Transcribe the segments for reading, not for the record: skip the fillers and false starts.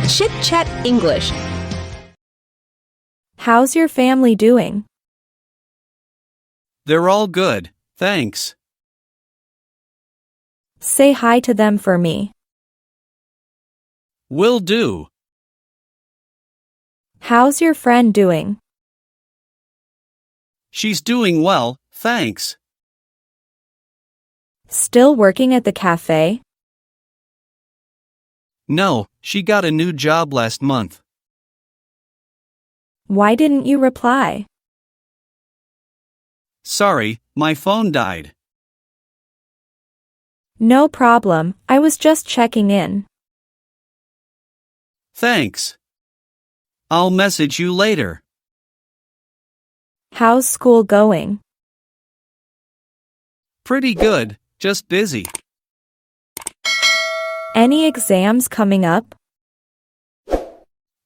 ChitChat English. How's your family doing? They're all good, thanks. Say hi to them for me. Will do. How's your friend doing? She's doing well, thanks. Still working at the cafe? No, she got a new job last month. Why didn't you reply? Sorry, my phone died. No problem, I was just checking in. Thanks. I'll message you later. How's school going? Pretty good, just busy. Any exams coming up?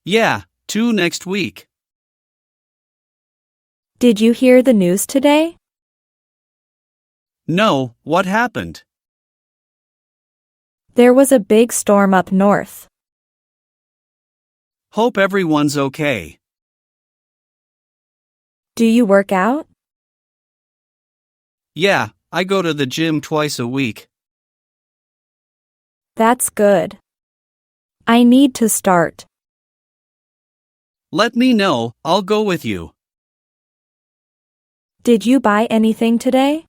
Yeah, 2 next week. Did you hear the news today? No, what happened? There was a big storm up north. Hope everyone's okay. Do you work out? Yeah, I go to the gym twice a week. That's good. I need to start. Let me know, I'll go with you. Did you buy anything today?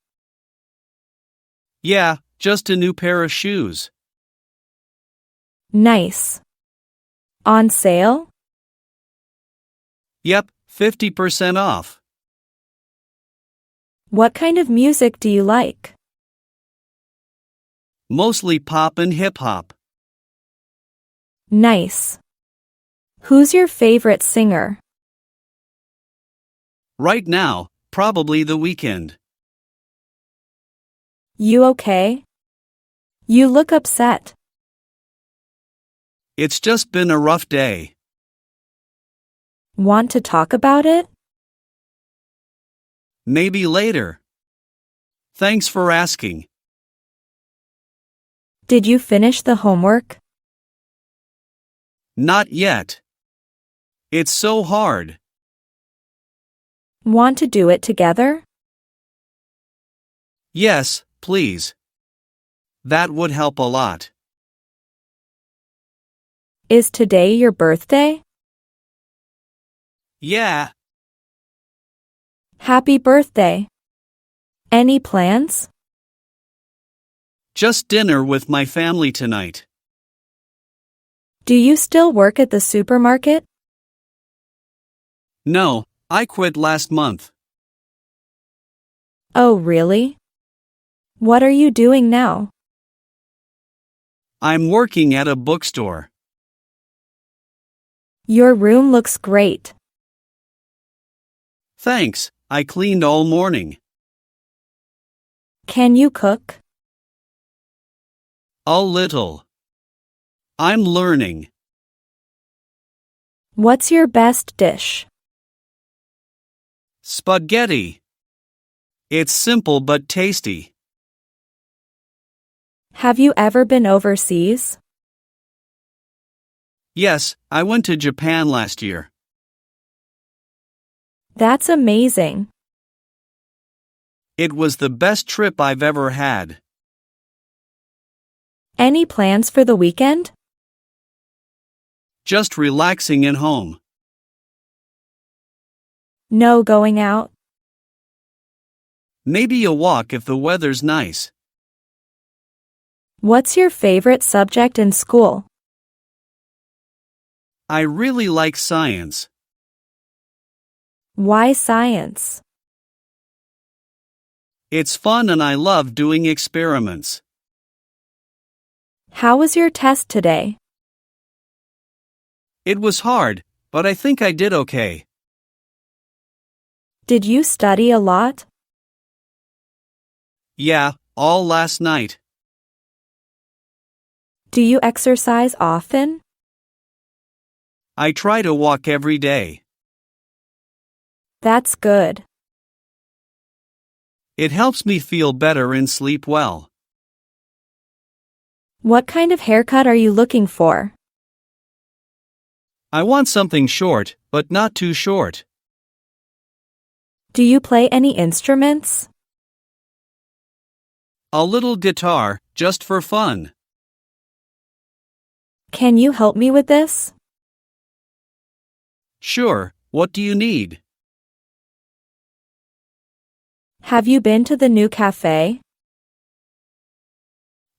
Yeah, just a new pair of shoes. Nice. On sale? Yep, 50% off. What kind of music do you like? Mostly pop and hip-hop. Nice. Who's your favorite singer? Right now, probably The Weeknd. You okay? You look upset. It's just been a rough day. Want to talk about it? Maybe later. Thanks for asking. Did you finish the homework? Not yet. It's so hard. Want to do it together? Yes, please. That would help a lot. Is today your birthday? Yeah. Happy birthday. Any plans? Just dinner with my family tonight. Do you still work at the supermarket? No, I quit last month. Oh, really? What are you doing now? I'm working at a bookstore. Your room looks great. Thanks, I cleaned all morning. Can you cook? A little. I'm learning. What's your best dish? Spaghetti. It's simple but tasty. Have you ever been overseas? Yes, I went to Japan last year. That's amazing. It was the best trip I've ever had. Any plans for the weekend? Just relaxing at home. No going out? Maybe a walk if the weather's nice. What's your favorite subject in school? I really like science. Why science? It's fun and I love doing experiments. How was your test today? It was hard, but I think I did okay. Did you study a lot? Yeah, all last night. Do you exercise often? I try to walk every day. That's good. It helps me feel better and sleep well. What kind of haircut are you looking for? I want something short, but not too short. Do you play any instruments? A little guitar, just for fun. Can you help me with this? Sure, what do you need? Have you been to the new cafe?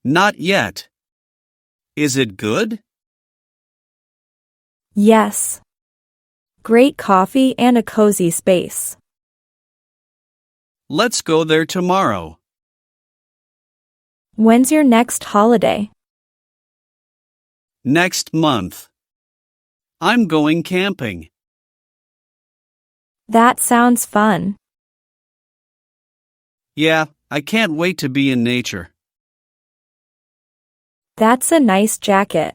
Not yet. Is it good? Yes. Great coffee and a cozy space. Let's go there tomorrow. When's your next holiday? Next month. I'm going camping. That sounds fun. Yeah, I can't wait to be in nature. That's a nice jacket.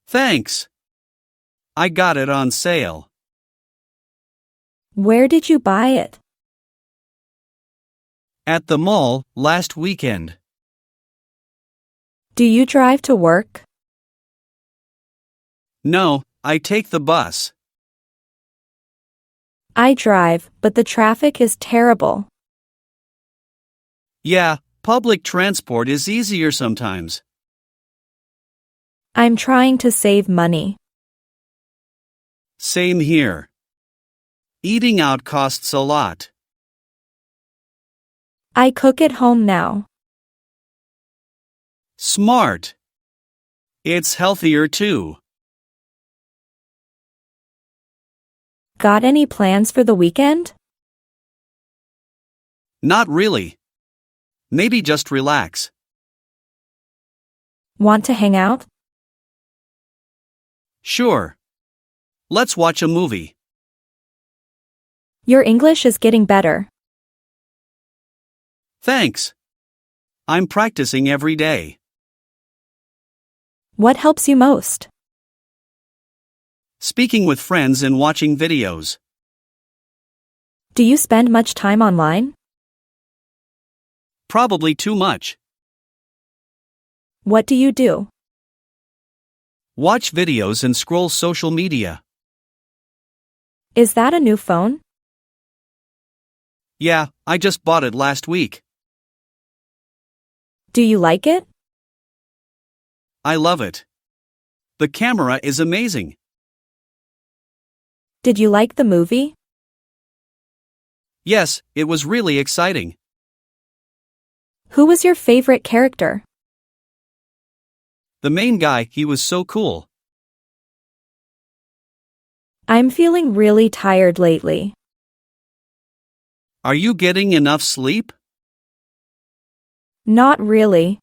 Thanks. I got it on sale. Where did you buy it? At the mall, last weekend. Do you drive to work? No, I take the bus. I drive, but the traffic is terrible. Yeah, public transport is easier sometimes. I'm trying to save money. Same here. Eating out costs a lot. I cook at home now. Smart. It's healthier too. Got any plans for the weekend? Not really. Maybe just relax. Want to hang out? Sure. Let's watch a movie. Your English is getting better. Thanks. I'm practicing every day. What helps you most? Speaking with friends and watching videos. Do you spend much time online? Probably too much. What do you do? Watch videos and scroll social media. Is that a new phone? Yeah, I just bought it last week. Do you like it? I love it. The camera is amazing. Did you like the movie? Yes, it was really exciting. Who was your favorite character? The main guy, he was so cool. I'm feeling really tired lately. Are you getting enough sleep? Not really.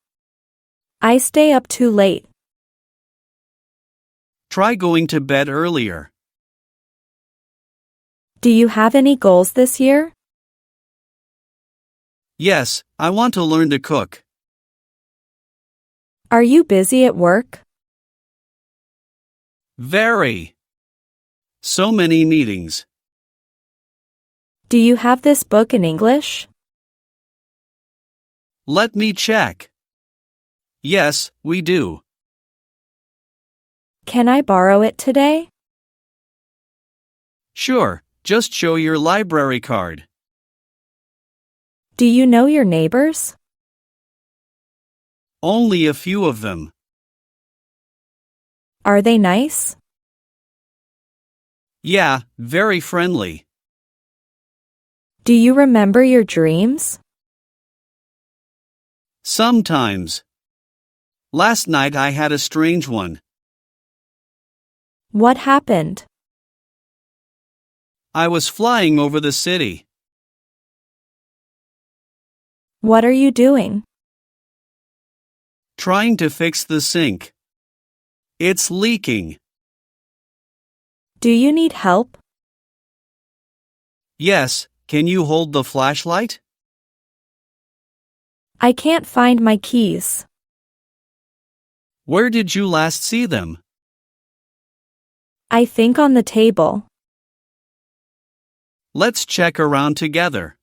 I stay up too late. Try going to bed earlier. Do you have any goals this year? Yes, I want to learn to cook. Are you busy at work? Very. So many meetings. Do you have this book in English? Let me check. Yes, we do. Can I borrow it today? Sure, just show your library card. Do you know your neighbors? Only a few of them. Are they nice? Yeah, very friendly. Do you remember your dreams? Sometimes. Last night I had a strange one. What happened? I was flying over the city. What are you doing? Trying to fix the sink. It's leaking. Do you need help? Yes, can you hold the flashlight? I can't find my keys. Where did you last see them? I think on the table. Let's check around together.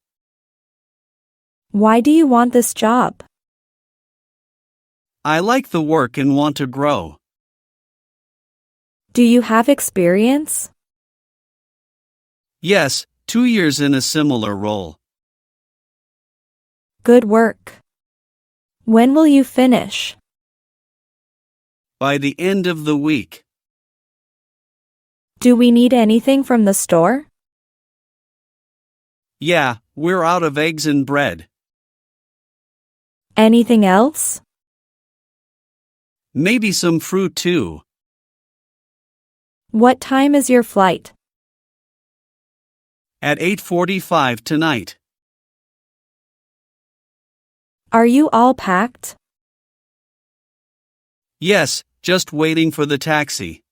Why do you want this job? I like the work and want to grow. Do you have experience? Yes, 2 years in a similar role. Good work. When will you finish? By the end of the week. Do we need anything from the store? Yeah, we're out of eggs and bread. Anything else? Maybe some fruit too. What time is your flight? At 8:45 tonight. Are you all packed? Yes, just waiting for the taxi.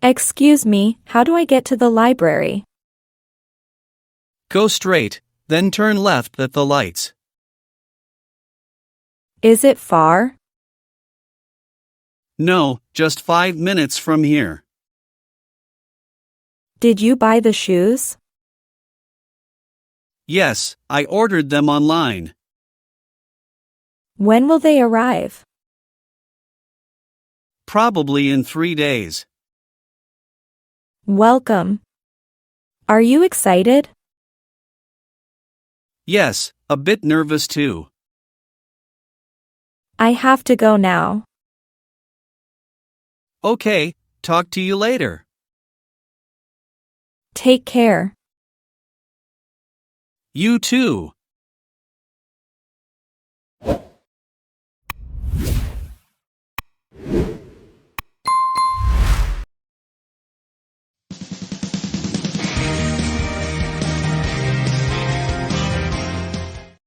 Excuse me, how do I get to the library? Go straight, then turn left at the lights. Is it far? No, just 5 minutes from here. Did you buy the shoes? Yes, I ordered them online. When will they arrive? Probably in 3 days. Welcome. Are you excited? Yes, a bit nervous too. I have to go now. Okay, talk to you later. Take care. You too.